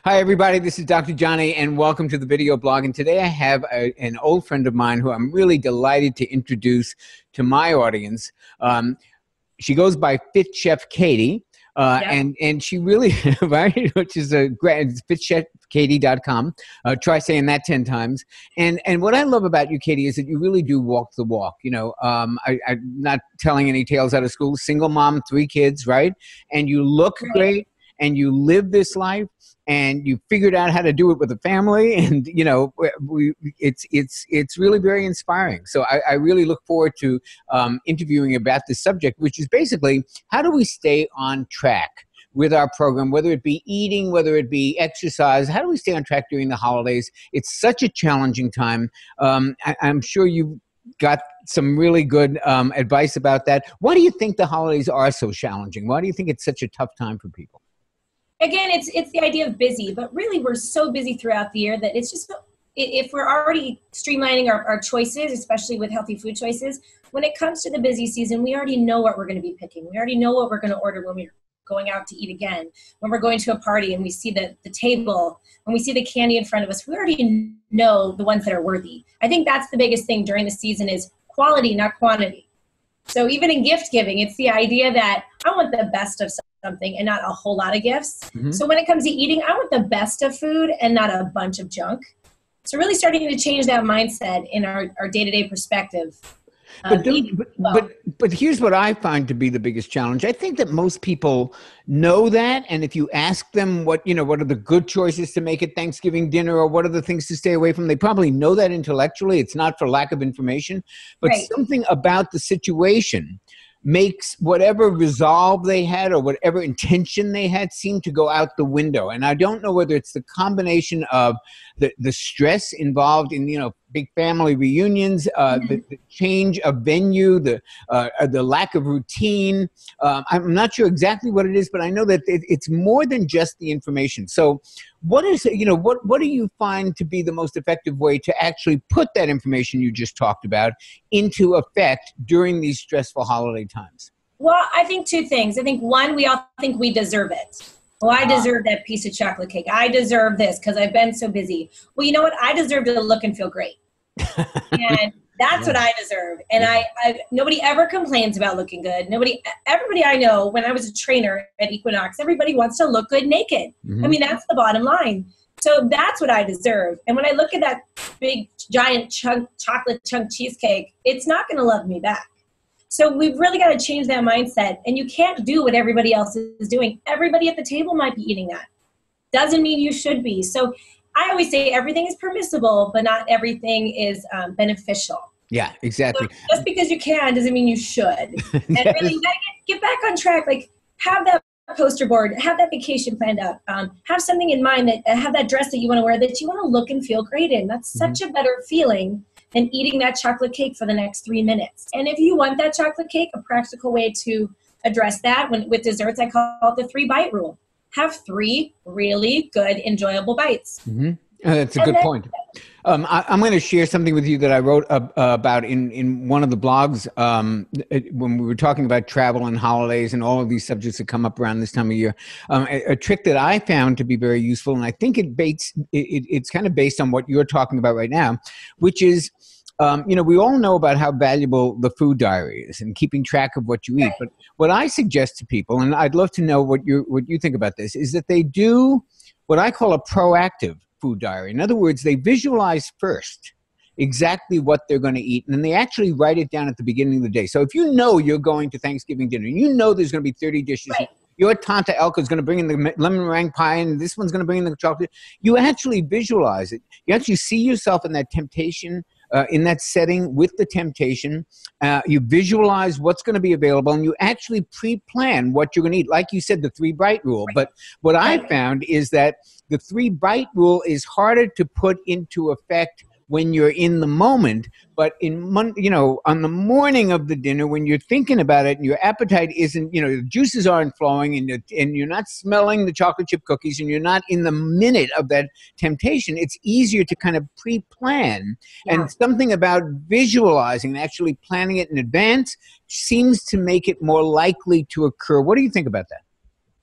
Hi, everybody. This is Dr. Johnny, and welcome to the video blog. And today I have an old friend of mine who I'm really delighted to introduce to my audience. She goes by Fit Chef Katy, and she really, right, which is a great, it's fitchefkaty.com. Try saying that 10 times. And what I love about you, Katy, is that you really do walk the walk. You know, I'm not telling any tales out of school. Single mom, 3 kids, right? And you look great, and you live this life. And you figured out how to do it with a family, and you know it's really very inspiring. So I really look forward to interviewing about this subject, which is basically how do we stay on track with our program, whether it be eating, whether it be exercise. How do we stay on track during the holidays? It's such a challenging time. I'm sure you've got some really good advice about that. Why do you think the holidays are so challenging? Why do you think it's such a tough time for people? Again, it's the idea of busy, but really we're so busy throughout the year that it's just, if we're already streamlining our choices, especially with healthy food choices, when it comes to the busy season, we already know what we're going to be picking. We already know what we're going to order when we're going out to eat again. When we're going to a party and we see the table, when we see the candy in front of us, we already know the ones that are worthy. I think that's the biggest thing during the season is quality, not quantity. So even in gift giving, it's the idea that I want the best of something and not a whole lot of gifts. Mm-hmm. So when it comes to eating, I want the best of food and not a bunch of junk. So really starting to change that mindset in our day-to-day perspective. But here's what I find to be the biggest challenge. I think that most people know that, and if you ask them what are the good choices to make at Thanksgiving dinner, or what are the things to stay away from, they probably know that intellectually. It's not for lack of information, but something about the situation makes whatever resolve they had or whatever intention they had seem to go out the window. And I don't know whether it's the combination of the stress involved in, big family reunions, the change of venue, the lack of routine. I'm not sure exactly what it is, but I know that it's more than just the information. So what is, what do you find to be the most effective way to actually put that information you just talked about into effect during these stressful holiday times? Well, I think 2 things. I think one, we all think we deserve it. Well, I deserve that piece of chocolate cake. I deserve this because I've been so busy. Well, you know what? I deserve to look and feel great. And that's what I deserve. And I nobody ever complains about looking good. Everybody I know, when I was a trainer at Equinox, everybody wants to look good naked. Mm-hmm. I mean, that's the bottom line. So that's what I deserve. And when I look at that big, giant chocolate chunk cheesecake, it's not going to love me back. So we've really got to change that mindset. And you can't do what everybody else is doing. Everybody at the table might be eating that. Doesn't mean you should be. So I always say everything is permissible, but not everything is beneficial. Yeah, exactly. So just because you can doesn't mean you should. And really, you gotta get back on track. Like, have that poster board, have that vacation planned out, have something in mind, that have that dress that you want to wear that you want to look and feel great in. That's such a better feeling than eating that chocolate cake for the next 3 minutes. And if you want that chocolate cake, a practical way to address that with desserts, I call it the 3-bite rule. Have 3 really good, enjoyable bites. Mm-hmm. That's a good point. I'm going to share something with you that I wrote about in one of the blogs when we were talking about travel and holidays and all of these subjects that come up around this time of year. A trick that I found to be very useful, and I think it's kind of based on what you're talking about right now, which is, we all know about how valuable the food diary is and keeping track of what you eat. But what I suggest to people, and I'd love to know what you think about this, is that they do what I call a proactive food diary. In other words, they visualize first exactly what they're going to eat, and then they actually write it down at the beginning of the day. So if you know you're going to Thanksgiving dinner, and you know there's going to be 30 dishes, your Tanta Elka is going to bring in the lemon meringue pie, and this one's going to bring in the chocolate. You actually visualize it. You actually see yourself in that temptation, in that setting with the temptation. You visualize what's going to be available, and you actually pre-plan what you're going to eat. Like you said, the 3-bite rule. But what I found is that the 3-bite rule is harder to put into effect when you're in the moment, but on the morning of the dinner, when you're thinking about it and your appetite isn't, the juices aren't flowing, and you're not smelling the chocolate chip cookies, and you're not in the minute of that temptation, it's easier to kind of pre-plan. And something about visualizing and actually planning it in advance seems to make it more likely to occur. What do you think about that?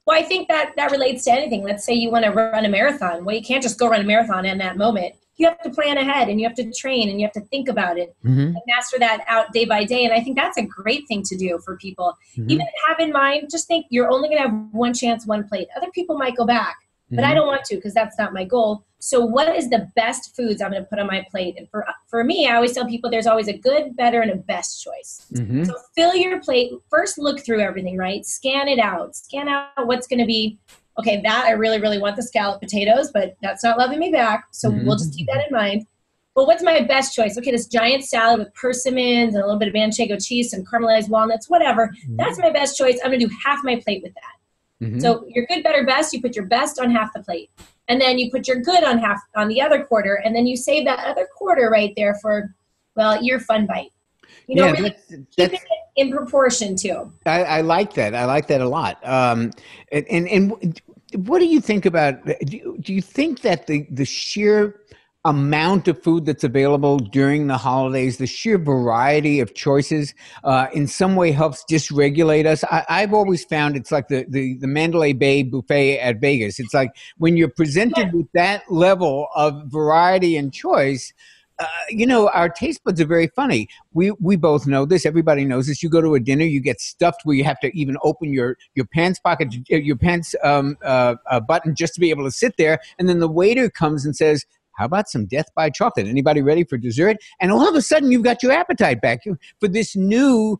Well, I think that relates to anything. Let's say you want to run a marathon. Well, you can't just go run a marathon in that moment. You have to plan ahead, and you have to train, and you have to think about it and master that out day by day. And I think that's a great thing to do for people. Even have in mind, just think you're only going to have one chance, one plate. Other people might go back, but I don't want to because that's not my goal. So what is the best foods I'm going to put on my plate? And for me, I always tell people there's always a good, better, and a best choice. So fill your plate. First, look through everything, right? Scan it out. Scan out what's going to be, okay, that I really, really want the scalloped potatoes, but that's not loving me back. So we'll just keep that in mind. But what's my best choice? Okay, this giant salad with persimmons and a little bit of manchego cheese and caramelized walnuts, whatever. That's my best choice. I'm going to do half my plate with that. So your good, better, best, you put your best on half the plate. And then you put your good on the other quarter. And then you save that other quarter right there for, well, your fun bite. You know, really keep it in proportion too. I like that. I like that a lot. And what do you think about, do you think that the sheer amount of food that's available during the holidays, the sheer variety of choices, in some way helps dysregulate us? I've always found it's like the Mandalay Bay buffet at Vegas. It's like when you're presented with that level of variety and choice, you know, our taste buds are very funny. We both know this. Everybody knows this. You go to a dinner, you get stuffed where you have to even open your pants pocket, your pants button just to be able to sit there. And then the waiter comes and says, how about some death by chocolate? Anybody ready for dessert? And all of a sudden, you've got your appetite back for this new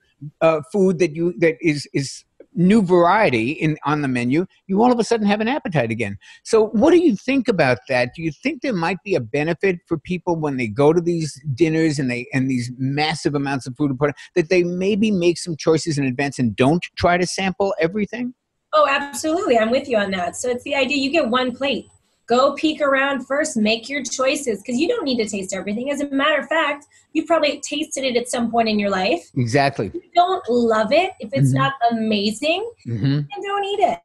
food that is new variety on the menu. You all of a sudden have an appetite again. So what do you think about that? Do you think there might be a benefit for people when they go to these dinners and these massive amounts of food that they maybe make some choices in advance and don't try to sample everything? Oh, absolutely. I'm with you on that. So it's the idea you get one plate. Go peek around first, make your choices, because you don't need to taste everything. As a matter of fact, you probably tasted it at some point in your life. Exactly. If you don't love it, if it's not amazing, then don't eat it.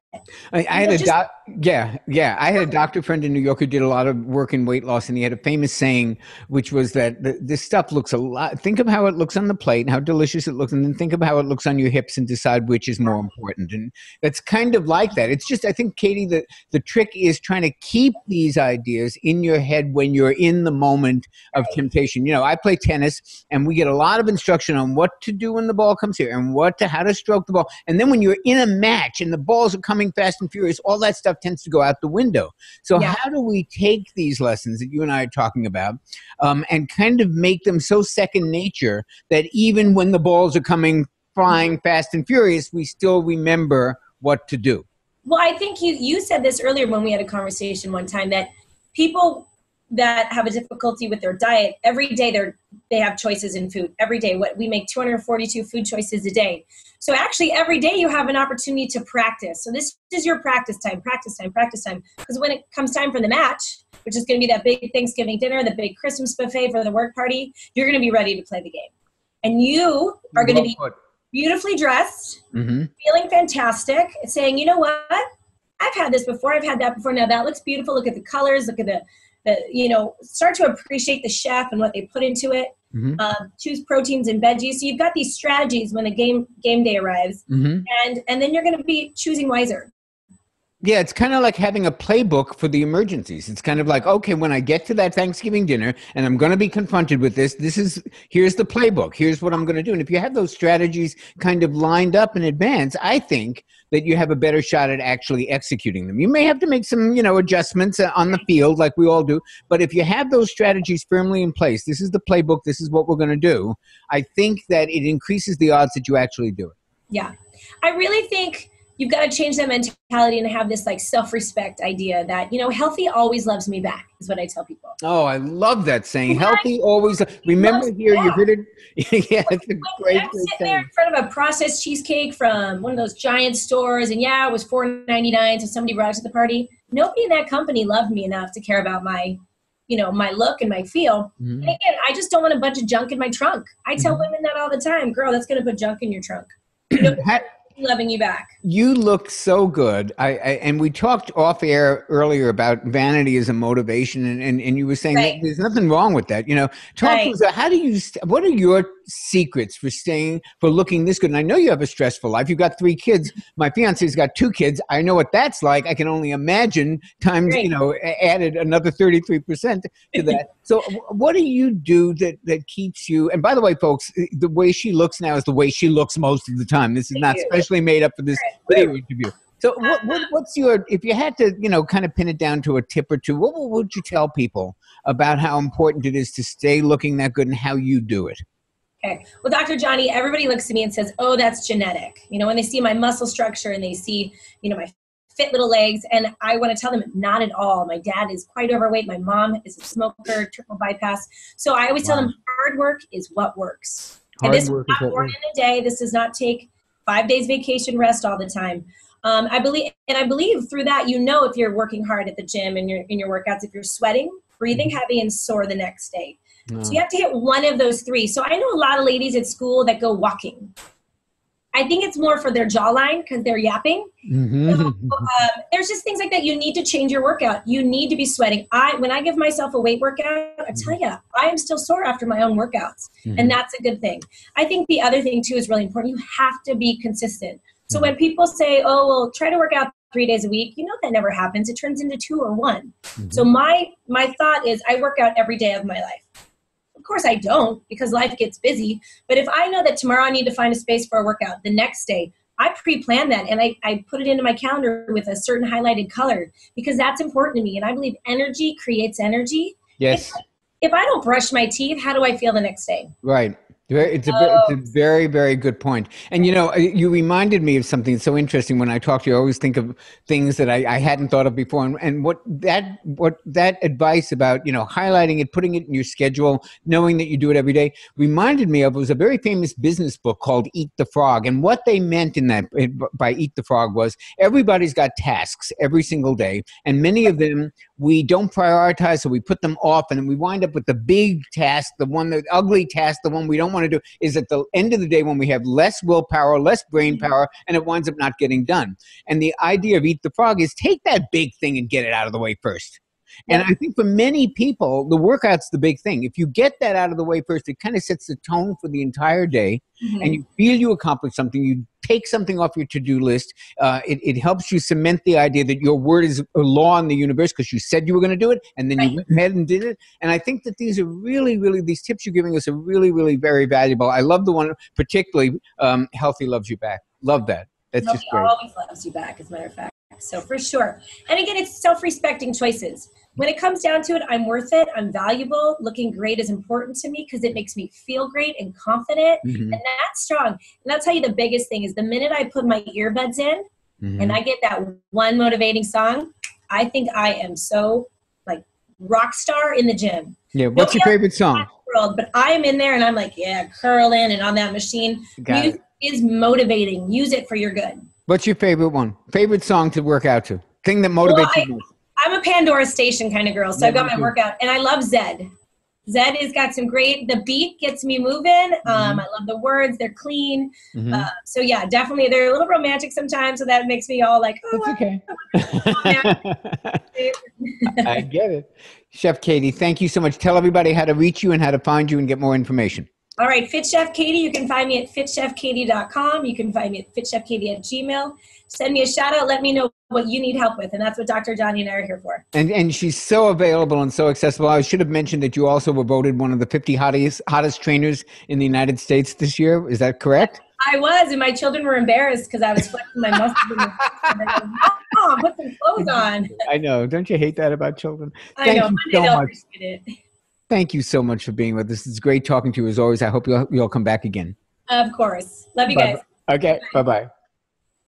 I had I had a doctor friend in New York who did a lot of work in weight loss, and he had a famous saying, which was that this stuff looks a lot. Think of how it looks on the plate and how delicious it looks, and then think of how it looks on your hips and decide which is more important. And that's kind of like that. It's just, I think, Katy, the trick is trying to keep these ideas in your head when you're in the moment of temptation. You know, I play tennis, and we get a lot of instruction on what to do when the ball comes here and how to stroke the ball. And then when you're in a match and the balls are coming fast and furious, all that stuff tends to go out the window. So how do we take these lessons that you and I are talking about and kind of make them so second nature that even when the balls are coming flying fast and furious, we still remember what to do? Well, I think you said this earlier when we had a conversation one time, that people that have a difficulty with their diet, every day they have choices in food. Every day, we make 242 food choices a day. So actually every day you have an opportunity to practice. So this is your practice time. Because when it comes time for the match, which is going to be that big Thanksgiving dinner, the big Christmas buffet for the work party, you're going to be ready to play the game. And you are going to be beautifully dressed, feeling fantastic, saying, you know what? I've had this before. I've had that before. Now that looks beautiful. Look at the colors. Look at start to appreciate the chef and what they put into it. Choose proteins and veggies. So you've got these strategies when the game day arrives, and then you're going to be choosing wiser. Yeah, it's kind of like having a playbook for the emergencies. It's kind of like, okay, when I get to that Thanksgiving dinner and I'm going to be confronted with this, here's the playbook. Here's what I'm going to do. And if you have those strategies kind of lined up in advance, I think that you have a better shot at actually executing them. You may have to make some, adjustments on the field like we all do. But if you have those strategies firmly in place, this is the playbook, this is what we're going to do, I think that it increases the odds that you actually do it. Yeah. I really think you've got to change that mentality and have this like self-respect idea that, healthy always loves me back is what I tell people. Oh, I love that saying. Healthy always. Remember here, you heard it. Yeah, it's a great I'm sitting there in front of a processed cheesecake from one of those giant stores, and it was $4.99, so somebody brought it to the party. Nobody in that company loved me enough to care about my my look and my feel. And again, I just don't want a bunch of junk in my trunk. I tell women that all the time. Girl, that's going to put junk in your trunk. Loving you back. You look so good. And we talked off air earlier about vanity as a motivation, and you were saying that there's nothing wrong with that. Talk to us. What are your secrets for looking this good? And I know you have a stressful life. You've got 3 kids. My fiance's got 2 kids. I know what that's like. I can only imagine times, added another 33% to that. So what do you do that keeps you, and by the way, folks, the way she looks now is the way she looks most of the time. This is not specially made up for this video interview. So what's your, if you had to, kind of pin it down to a tip or two, what would you tell people about how important it is to stay looking that good and how you do it? Okay. Well, Dr. Jonny, everybody looks at me and says, oh, that's genetic. When they see my muscle structure and they see, my fit little legs. And I want to tell them not at all. My dad is quite overweight. My mom is a smoker, triple bypass. So I always tell them hard work is what works. And this is not born in a day. This does not take 5 days vacation rest all the time. I believe through that, if you're working hard at the gym and in your workouts, if you're sweating, breathing heavy, and sore the next day. So you have to hit one of those 3. So I know a lot of ladies at school that go walking. I think it's more for their jawline because they're yapping. So, there's just things like that. You need to change your workout. You need to be sweating. When I give myself a weight workout, I tell you, I am still sore after my own workouts. And that's a good thing. I think the other thing too is really important. You have to be consistent. So when people say, oh, well, try to work out 3 days a week, that never happens. It turns into 2 or 1. So my thought is I work out every day of my life. Of course I don't because life gets busy. But if I know that tomorrow I need to find a space for a workout, the next day, I pre-plan that and I put it into my calendar with a certain highlighted color because that's important to me. And I believe energy creates energy. Yes. If I don't brush my teeth, how do I feel the next day? Right. It's a very, very good point. And, you reminded me of something so interesting when I talk to you. I always think of things that I hadn't thought of before. And what that advice about, highlighting it, putting it in your schedule, knowing that you do it every day, reminded me of was a very famous business book called Eat the Frog. And what they meant by Eat the Frog was everybody's got tasks every single day. And many of them we don't prioritize, so we put them off, and we wind up with the big task, the ugly task, the one we don't want to do, is at the end of the day when we have less willpower, less brain power, and it winds up not getting done. And the idea of Eat the Frog is take that big thing and get it out of the way first. And I think for many people, the workout's the big thing. If you get that out of the way first, it kind of sets the tone for the entire day, and you feel you accomplished something. You take something off your to-do list. It helps you cement the idea that your word is a law in the universe because you said you were going to do it, and then you went ahead and did it. And I think that these are really, really, these tips you're giving us are really, really very valuable. I love the one, particularly, healthy loves you back. Love that. That's just great. Always loves you back, as a matter of fact. So for sure. And again, it's self-respecting choices. When it comes down to it, I'm worth it. I'm valuable. Looking great is important to me because it makes me feel great and confident. And that's strong. And I'll tell you the biggest thing is the minute I put my earbuds in and I get that one motivating song, I think I am so like rock star in the gym. Yeah. What's your favorite song? But I am in there and I'm like, curling and on that machine. Music is motivating. Use it for your good. What's your favorite one? Favorite song to work out to? Thing that motivates you most? I'm a Pandora Station kind of girl, so I've got my workout. And I love Zed. Zed has got some great, the beat gets me moving. I love the words. They're clean. So yeah, definitely. They're a little romantic sometimes, so that makes me all like, oh, that's okay. I get it. Chef Katy, thank you so much. Tell everybody how to reach you and how to find you and get more information. All right, Fit Chef Katy, you can find me at fitchefkaty.com. You can find me at fitchefkaty@gmail. Send me a shout out. Let me know what you need help with. And that's what Dr. Jonny and I are here for. And she's so available and so accessible. I should have mentioned that you also were voted one of the 50 hottest trainers in the United States this year. Is that correct? I was, and my children were embarrassed because I was flexing my muscles. And they go, Mom, put some clothes on. I know. Don't you hate that about children? I know. Thank you so much. Appreciate it. Thank you so much for being with us. It's great talking to you as always. I hope you'll come back again. Of course. Love you guys. Okay. Bye-bye.